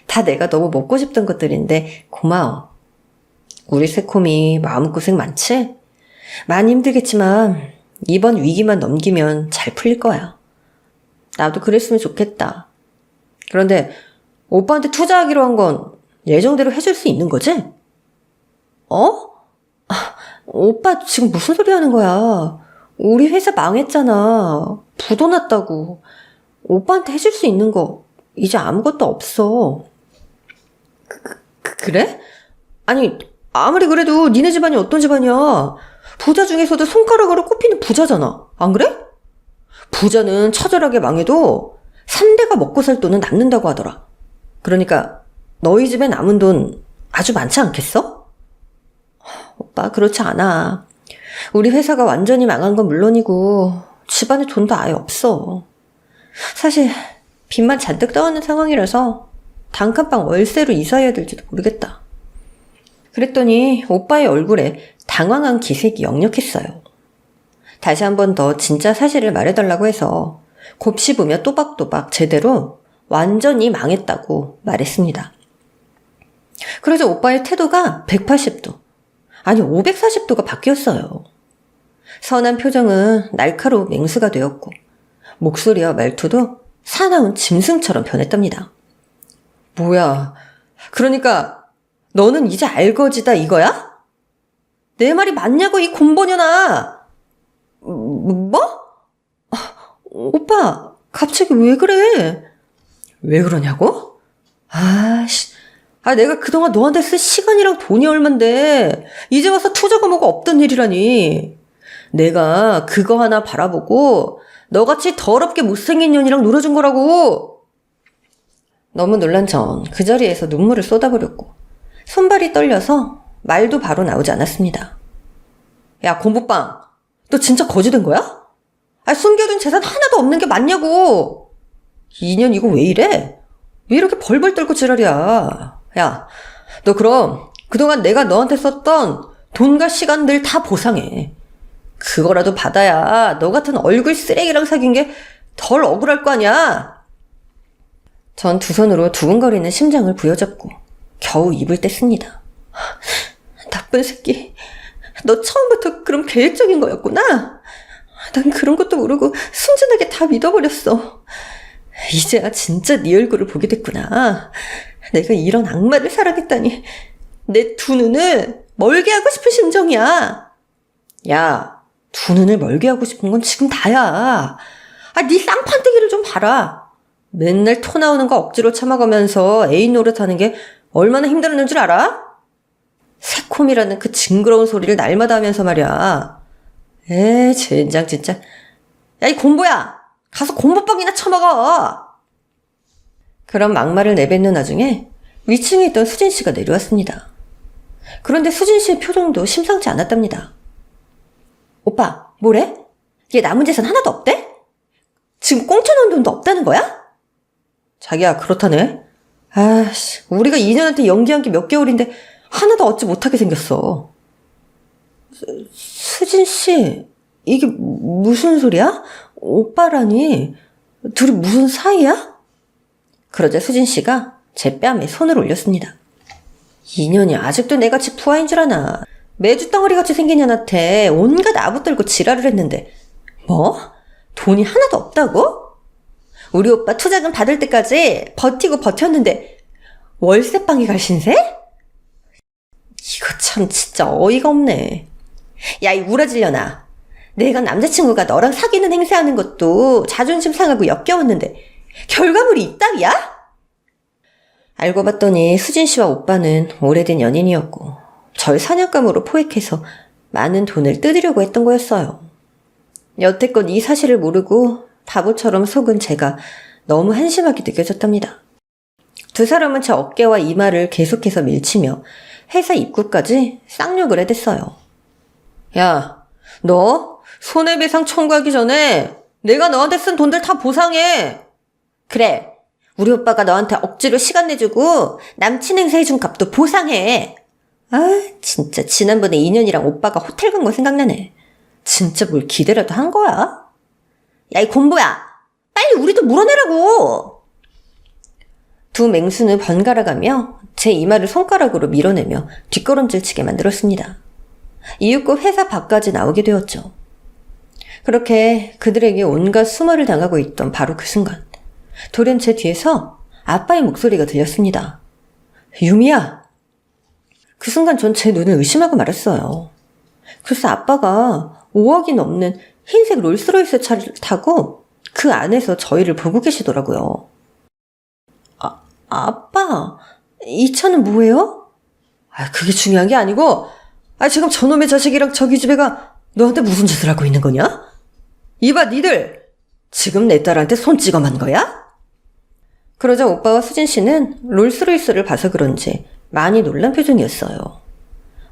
다 내가 너무 먹고 싶던 것들인데 고마워. 우리 새콤이 마음고생 많지? 많이 힘들겠지만 이번 위기만 넘기면 잘 풀릴 거야. 나도 그랬으면 좋겠다. 그런데 오빠한테 투자하기로 한 건 예정대로 해줄 수 있는 거지? 오빠 지금 무슨 소리 하는 거야? 우리 회사 망했잖아. 부도 났다고. 오빠한테 해줄 수 있는 거 이제 아무것도 없어. 그래? 아니, 아무리 그래도 니네 집안이 어떤 집안이야? 부자 중에서도 손가락으로 꼽히는 부자잖아. 안 그래? 부자는 처절하게 망해도 3대가 먹고 살 돈은 남는다고 하더라. 그러니까 너희 집에 남은 돈 아주 많지 않겠어? 오빠, 그렇지 않아. 우리 회사가 완전히 망한 건 물론이고 집안에 돈도 아예 없어. 사실 빚만 잔뜩 떠있는 상황이라서 단칸방 월세로 이사해야 될지도 모르겠다. 그랬더니 오빠의 얼굴에 당황한 기색이 역력했어요. 다시 한 번 더 진짜 사실을 말해달라고 해서 곱씹으며 또박또박 제대로 완전히 망했다고 말했습니다. 그래서 오빠의 태도가 180도, 아니 540도가 바뀌었어요. 선한 표정은 날카로운 맹수가 되었고 목소리와 말투도 사나운 짐승처럼 변했답니다. 뭐야, 그러니까 너는 이제 알거지다 이거야? 내 말이 맞냐고 이 곰보녀나. 뭐? 오빠, 갑자기 왜 그래? 왜 그러냐고? 내가 그동안 너한테 쓴 시간이랑 돈이 얼만데 이제 와서 투자가 뭐가 없던 일이라니. 내가 그거 하나 바라보고 너같이 더럽게 못생긴 년이랑 놀아준 거라고. 너무 놀란 전 그 자리에서 눈물을 쏟아버렸고 손발이 떨려서 말도 바로 나오지 않았습니다. 야, 곰보빵, 너 진짜 거지된 거야? 숨겨둔 재산 하나도 없는 게 맞냐고. 2년 이거 왜 이래? 왜 이렇게 벌벌 떨고 지랄이야? 야, 너 그럼 그동안 내가 너한테 썼던 돈과 시간들 다 보상해. 그거라도 받아야 너 같은 얼굴 쓰레기랑 사귄 게 덜 억울할 거 아니야? 전 두 손으로 두근거리는 심장을 부여잡고 겨우 입을 뗐습니다. 나쁜 새끼, 너 처음부터 그럼 계획적인 거였구나? 난 그런 것도 모르고 순진하게 다 믿어버렸어. 이제야 진짜 네 얼굴을 보게 됐구나. 내가 이런 악마를 사랑했다니. 내 두 눈을 멀게 하고 싶은 심정이야. 야, 두 눈을 멀게 하고 싶은 건 지금 다야. 네 쌍판대기를 좀 봐라. 맨날 토 나오는 거 억지로 참아가면서 애인 노릇하는 게 얼마나 힘들었는 줄 알아? 새콤이라는 그 징그러운 소리를 날마다 하면서 말이야. 젠장 진짜. 야, 이 곰보야, 가서 곰보빵이나 처먹어. 그런 막말을 내뱉는 와중에 위층에 있던 수진 씨가 내려왔습니다. 그런데 수진 씨의 표정도 심상치 않았답니다. 오빠, 뭐래? 얘 남은 재산 하나도 없대? 지금 꽁쳐놓은 돈도 없다는 거야? 자기야, 그렇다네. 우리가 2년한테 연기한 게 몇 개월인데 하나도 얻지 못하게 생겼어. 수진 씨, 이게 무슨 소리야? 오빠라니? 둘이 무슨 사이야? 그러자 수진 씨가 제 뺨에 손을 올렸습니다. 2년이 아직도 내같이 부하인 줄 아나. 매주 덩어리같이 생긴 년한테 온갖 아부들고 지랄을 했는데 뭐? 돈이 하나도 없다고? 우리 오빠 투자금 받을 때까지 버티고 버텼는데 월세방에 갈 신세? 이거 참 진짜 어이가 없네. 야, 이 우라질려나. 내가 남자친구가 너랑 사귀는 행세하는 것도 자존심 상하고 역겨웠는데 결과물이 이따위야? 알고 봤더니 수진 씨와 오빠는 오래된 연인이었고 절 사냥감으로 포획해서 많은 돈을 뜯으려고 했던 거였어요. 여태껏 이 사실을 모르고 바보처럼 속은 제가 너무 한심하게 느껴졌답니다. 두 사람은 제 어깨와 이마를 계속해서 밀치며 회사 입구까지 쌍욕을 해댔어요. 야, 너 손해배상 청구하기 전에 내가 너한테 쓴 돈들 다 보상해. 그래, 우리 오빠가 너한테 억지로 시간 내주고 남친 행사해준 값도 보상해. 진짜 지난번에 2년이랑 오빠가 호텔 간 거 생각나네. 진짜 뭘 기대라도 한 거야? 야, 이 곰보야, 빨리 우리도 물어내라고. 두 맹수는 번갈아가며 제 이마를 손가락으로 밀어내며 뒷걸음질 치게 만들었습니다. 이윽고 회사 밖까지 나오게 되었죠. 그렇게 그들에게 온갖 수모를 당하고 있던 바로 그 순간 돌연 제 뒤에서 아빠의 목소리가 들렸습니다. 유미야. 그 순간 전 제 눈을 의심하고 말았어요. 글쎄 아빠가 5억이 넘는 흰색 롤스로이스 차를 타고 그 안에서 저희를 보고 계시더라고요. 아빠, 이 차는 뭐예요? 그게 중요한 게 아니고, 지금 저놈의 자식이랑 저기 집애가 너한테 무슨 짓을 하고 있는 거냐? 이봐, 니들! 지금 내 딸한테 손 찍어만 거야? 그러자 오빠와 수진 씨는 롤스로이스를 봐서 그런지 많이 놀란 표정이었어요.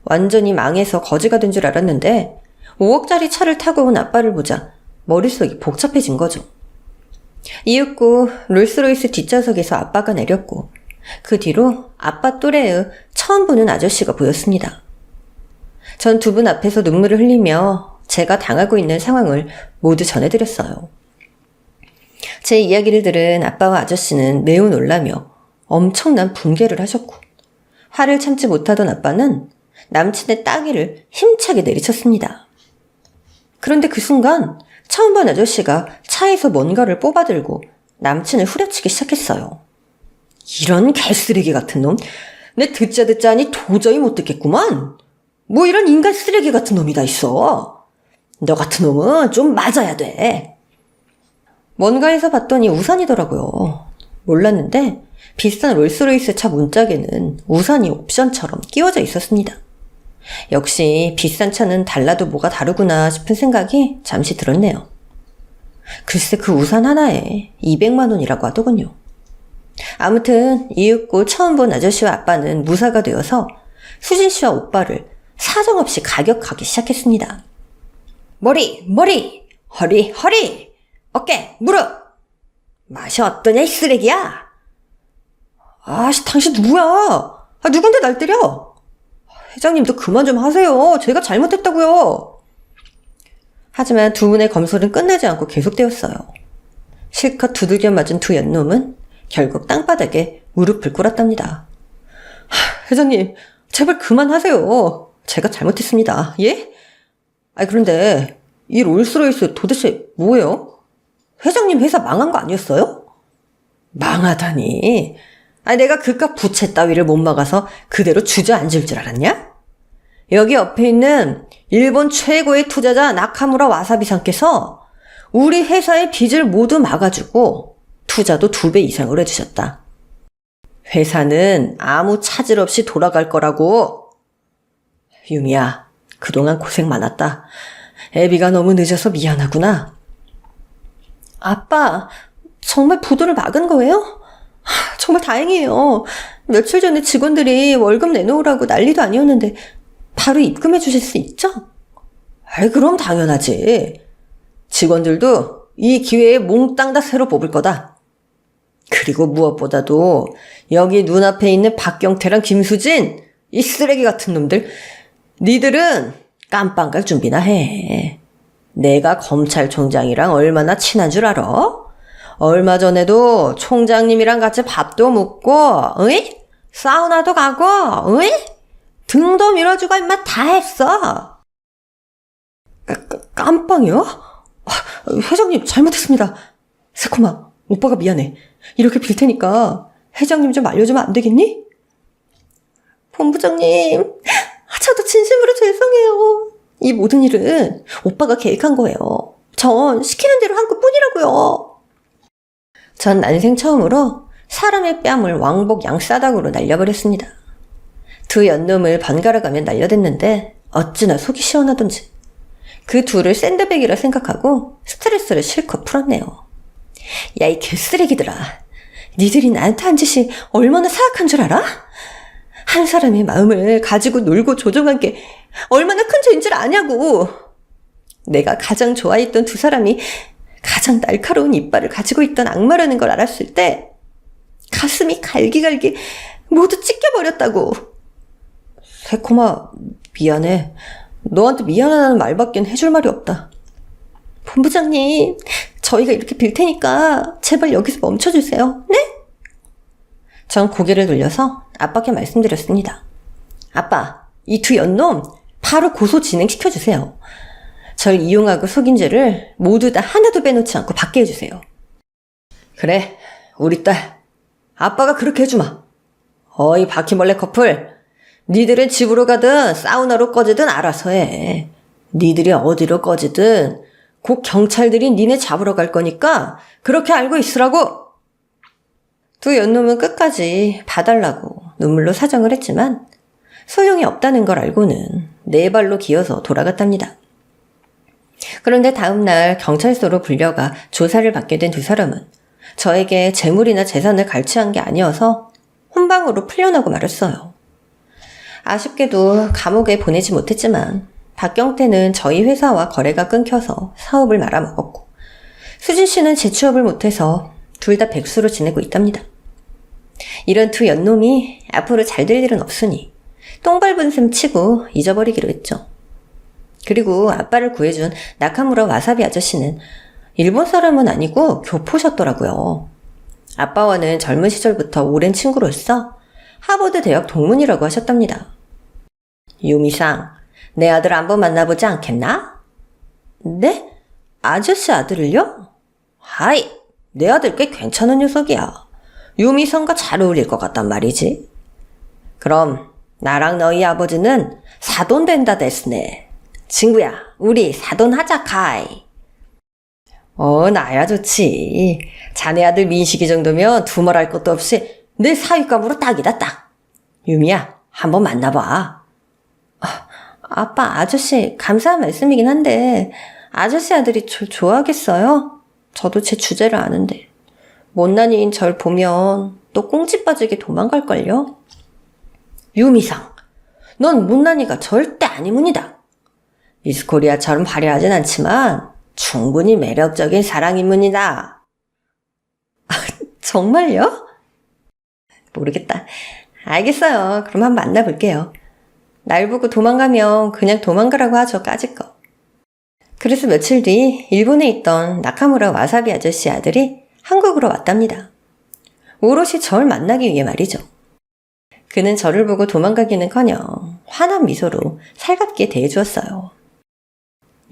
완전히 망해서 거지가 된 줄 알았는데 5억짜리 차를 타고 온 아빠를 보자 머릿속이 복잡해진 거죠. 이윽고 롤스로이스 뒷좌석에서 아빠가 내렸고 그 뒤로 아빠 또래의 처음 보는 아저씨가 보였습니다. 전 두 분 앞에서 눈물을 흘리며 제가 당하고 있는 상황을 모두 전해드렸어요. 제 이야기를 들은 아빠와 아저씨는 매우 놀라며 엄청난 분개를 하셨고 화를 참지 못하던 아빠는 남친의 따귀를 힘차게 내리쳤습니다. 그런데 그 순간 처음 본 아저씨가 차에서 뭔가를 뽑아들고 남친을 후려치기 시작했어요. 이런 개쓰레기 같은 놈, 내 듣자 하니 도저히 못 듣겠구만. 뭐 이런 인간 쓰레기 같은 놈이 다 있어. 너 같은 놈은 좀 맞아야 돼. 뭔가에서 봤더니 우산이더라고요. 몰랐는데 비싼 롤스로이스 차 문짝에는 우산이 옵션처럼 끼워져 있었습니다. 역시 비싼 차는 달라도 뭐가 다르구나 싶은 생각이 잠시 들었네요. 글쎄 그 우산 하나에 200만 원이라고 하더군요. 아무튼 이윽고 처음 본 아저씨와 아빠는 무사가 되어서 수진 씨와 오빠를 사정없이 가격하기 시작했습니다. 머리, 허리, 어깨, 무릎. 맛이 어떠냐 이 쓰레기야. 아씨, 당신 누구야? 누군데 날 때려? 회장님도 그만 좀 하세요. 제가 잘못했다고요. 하지만 두 분의 검술은 끝나지 않고 계속되었어요. 실컷 두들겨 맞은 두 연놈은 결국 땅바닥에 무릎을 꿇었답니다. 회장님, 제발 그만하세요. 제가 잘못했습니다. 예? 그런데 이 롤스로이스 도대체 뭐예요? 회장님 회사 망한 거 아니었어요? 망하다니. 내가 그깟 부채 따위를 못 막아서 그대로 주저앉을 줄 알았냐? 여기 옆에 있는 일본 최고의 투자자 나카무라 와사비상께서 우리 회사의 빚을 모두 막아주고 투자도 2배 이상을 해주셨다. 회사는 아무 차질 없이 돌아갈 거라고. 유미야, 그동안 고생 많았다. 애비가 너무 늦어서 미안하구나. 아빠, 정말 부도를 막은 거예요? 정말 다행이에요. 며칠 전에 직원들이 월급 내놓으라고 난리도 아니었는데 바로 입금해 주실 수 있죠? 그럼 당연하지. 직원들도 이 기회에 몽땅 다 새로 뽑을 거다. 그리고 무엇보다도 여기 눈앞에 있는 박경태랑 김수진, 이 쓰레기 같은 놈들, 니들은 깜빵 갈 준비나 해. 내가 검찰총장이랑 얼마나 친한 줄 알아? 얼마 전에도 총장님이랑 같이 밥도 먹고, 으이? 사우나도 가고, 으이? 등도 밀어주고 임마 다 했어. 깜빵이요? 회장님 잘못했습니다. 새콤아, 오빠가 미안해. 이렇게 빌 테니까 회장님 좀 알려주면 안 되겠니? 본부장님, 저도 진심으로 죄송해요. 이 모든 일은 오빠가 계획한 거예요. 전 시키는 대로 한 것뿐이라고요. 전 난생 처음으로 사람의 뺨을 왕복 양싸닥으로 날려버렸습니다. 두 연놈을 번갈아가며 날려댔는데 어찌나 속이 시원하던지 그 둘을 샌드백이라 생각하고 스트레스를 실컷 풀었네요. 야, 이 개쓰레기들아. 니들이 나한테 한 짓이 얼마나 사악한 줄 알아? 한 사람의 마음을 가지고 놀고 조종한 게 얼마나 큰 죄인 줄 아냐고. 내가 가장 좋아했던 두 사람이 가장 날카로운 이빨을 가지고 있던 악마라는 걸 알았을 때 가슴이 갈기갈기 모두 찢겨버렸다고. 새콤아, 미안해. 너한테 미안하다는 말밖엔 해줄 말이 없다. 본부장님, 저희가 이렇게 빌 테니까 제발 여기서 멈춰주세요. 네? 전 고개를 돌려서 아빠께 말씀드렸습니다. 아빠, 이 두 연놈 바로 고소 진행시켜주세요. 절 이용하고 속인 죄를 모두 다 하나도 빼놓지 않고 받게 해주세요. 그래, 우리 딸. 아빠가 그렇게 해주마. 어이 바퀴벌레 커플. 니들은 집으로 가든 사우나로 꺼지든 알아서 해. 니들이 어디로 꺼지든 곧 경찰들이 니네 잡으러 갈 거니까 그렇게 알고 있으라고. 두 연놈은 끝까지 봐달라고 눈물로 사정을 했지만 소용이 없다는 걸 알고는 네 발로 기어서 돌아갔답니다. 그런데 다음날 경찰서로 불려가 조사를 받게 된 두 사람은 저에게 재물이나 재산을 갈취한 게 아니어서 혼방으로 풀려나고 말았어요. 아쉽게도 감옥에 보내지 못했지만 박경태는 저희 회사와 거래가 끊겨서 사업을 말아먹었고 수진 씨는 재취업을 못해서 둘 다 백수로 지내고 있답니다. 이런 두 연놈이 앞으로 잘 될 일은 없으니 똥 밟은 셈 치고 잊어버리기로 했죠. 그리고 아빠를 구해준 나카무라 와사비 아저씨는 일본 사람은 아니고 교포셨더라고요. 아빠와는 젊은 시절부터 오랜 친구로서 하버드 대학 동문이라고 하셨답니다. 유미상, 내 아들 한번 만나보지 않겠나? 네? 아저씨 아들을요? 하이, 내 아들 꽤 괜찮은 녀석이야. 유미상과 잘 어울릴 것 같단 말이지. 그럼 나랑 너희 아버지는 사돈 된다 됐으네. 친구야, 우리 사돈하자 카이. 나야 좋지. 자네 아들 민식이 정도면 두말할 것도 없이 내 사윗감으로 딱이다 딱. 유미야, 한번 만나봐. 아빠, 아저씨 감사한 말씀이긴 한데 아저씨 아들이 절 좋아하겠어요? 저도 제 주제를 아는데 못난이인 절 보면 또 꽁지 빠지게 도망갈걸요? 유미상, 넌 못난이가 절대 아니문이다. 미스코리아처럼 화려하진 않지만 충분히 매력적인 사랑인문이다. 정말요? 모르겠다. 알겠어요. 그럼 한번 만나볼게요. 날 보고 도망가면 그냥 도망가라고 하죠, 까짓 거. 그래서 며칠 뒤 일본에 있던 나카무라 와사비 아저씨 아들이 한국으로 왔답니다. 오롯이 절 만나기 위해 말이죠. 그는 저를 보고 도망가기는커녕 환한 미소로 살갑게 대해주었어요.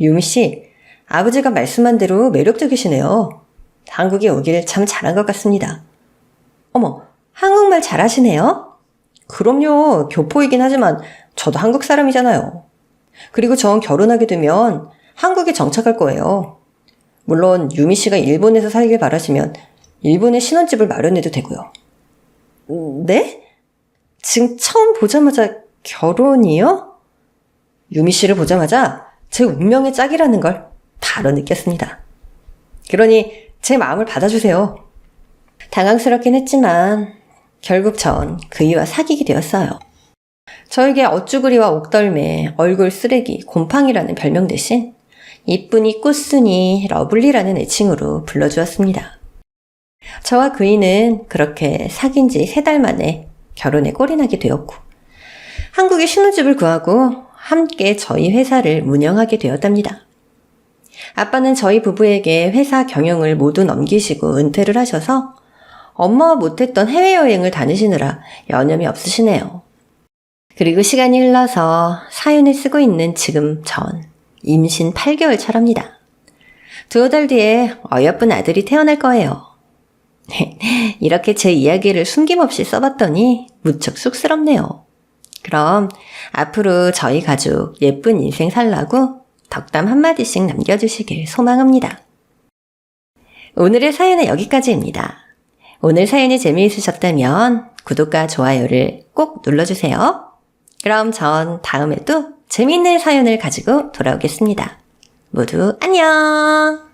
유미씨, 아버지가 말씀한 대로 매력적이시네요. 한국에 오길 참 잘한 것 같습니다. 어머, 한국말 잘하시네요? 그럼요, 교포이긴 하지만 저도 한국 사람이잖아요. 그리고 전 결혼하게 되면 한국에 정착할 거예요. 물론 유미씨가 일본에서 살길 바라시면 일본에 신혼집을 마련해도 되고요. 네? 지금 처음 보자마자 결혼이요? 유미씨를 보자마자 제 운명의 짝이라는 걸 바로 느꼈습니다. 그러니 제 마음을 받아주세요. 당황스럽긴 했지만 결국 전 그이와 사귀게 되었어요. 저에게 어쭈구리와 옥덜매, 얼굴 쓰레기, 곰팡이라는 별명 대신 이쁜이, 꽃순이, 러블리라는 애칭으로 불러주었습니다. 저와 그이는 그렇게 사귄 지 3달 만에 결혼에 꼴이 나게 되었고 한국에 신혼집을 구하고 함께 저희 회사를 운영하게 되었답니다. 아빠는 저희 부부에게 회사 경영을 모두 넘기시고 은퇴를 하셔서 엄마와 못했던 해외여행을 다니시느라 여념이 없으시네요. 그리고 시간이 흘러서 사연을 쓰고 있는 지금 전 임신 8개월 차랍니다. 2달 뒤에 어여쁜 아들이 태어날 거예요. 이렇게 제 이야기를 숨김없이 써봤더니 무척 쑥스럽네요. 그럼 앞으로 저희 가족 예쁜 인생 살라고 덕담 한마디씩 남겨주시길 소망합니다. 오늘의 사연은 여기까지입니다. 오늘 사연이 재미있으셨다면 구독과 좋아요를 꼭 눌러주세요. 그럼 전 다음에도 재미있는 사연을 가지고 돌아오겠습니다. 모두 안녕!